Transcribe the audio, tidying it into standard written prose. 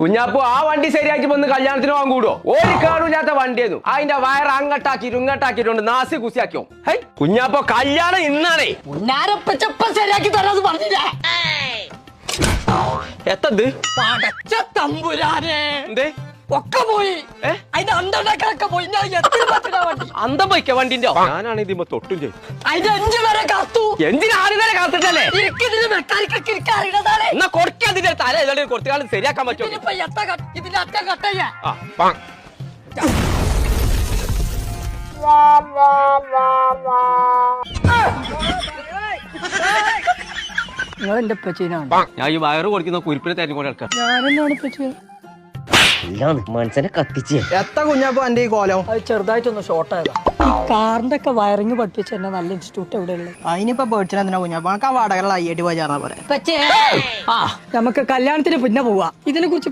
കുഞ്ഞാപ്പു ആ വണ്ടി ശരിയാക്കി വന്ന് കല്യാണത്തിന് പോകാൻ കൂടുവോ? ഒരു കാണൂല്ലാത്ത വണ്ടിയായിരുന്നു. അതിന്റെ വയർ അങ്ങട്ടാക്കിട്ട് ഇങ്ങട്ടാക്കിട്ടുണ്ട് നാസി കുസിയാക്കിയോ. ഹൈ കുഞ്ഞാപ്പോ കല്യാണം ഇന്നാണേ. ശരിയാക്കി തരാന്ന് പറഞ്ഞില്ലേ? എത്തത് പടച്ച തമ്പുരാനെ എന്തേ ഒക്കെ പോയി. അതിന്റെ അന്തണ്ടാക്കളൊക്കെ പോയി. അന്തം പോയിക്ക വണ്ടിന്റെ. ഞാനാണ് ഇതിമ്മ തൊട്ടും ചെയ്തു. അതിന്റെ 5 വരെ കാത്തു. എന്തിനാണ് വരെ കാത്തിട്ടല്ലേ? ഇതിന് മെക്കാനിക്കൊക്കെ എനിക്ക് അറിയണതാണ്. എന്നാ കൊടുക്കാതിന്റെ തല ഏതാണ്ട് കുറച്ചു കാലം ശരിയാക്കാൻ പറ്റുമോ? ഇതിന്റെ അറ്റ കട്ടയ്യ നിങ്ങൾ എന്റെ പച്ചീനാണ്. ഞാൻ ഈ വയറ് കൊടുക്കുന്ന കുരിപ്പിനെ തെരഞ്ഞുകൊണ്ട് നടക്കാം. ഞാനെന്നാണ് പച്ച മനസ്സിനെ കത്തിച്ച് എത്ര കുഞ്ഞാപ്പോ എന്റെ ഈ കോലം അത് ചെറുതായിട്ടൊന്ന് ഷോർട്ട് ആയതാ. ഈ കാറിന്റെ ഒക്കെ വയറിങ് പഠിപ്പിച്ച എന്നെ നല്ല ഇൻസ്റ്റിറ്റ്യൂട്ട് എവിടെയുള്ളത്? അതിനിപ്പോ പേടിച്ചാ കുഞ്ഞാപ്പോ ആ വാടകള അയ്യേട്ടി പോയി ചേർന്നാ പോരെ. നമുക്ക് കല്യാണത്തിന് പിന്നെ പോവാ. ഇതിനെ കുറിച്ച്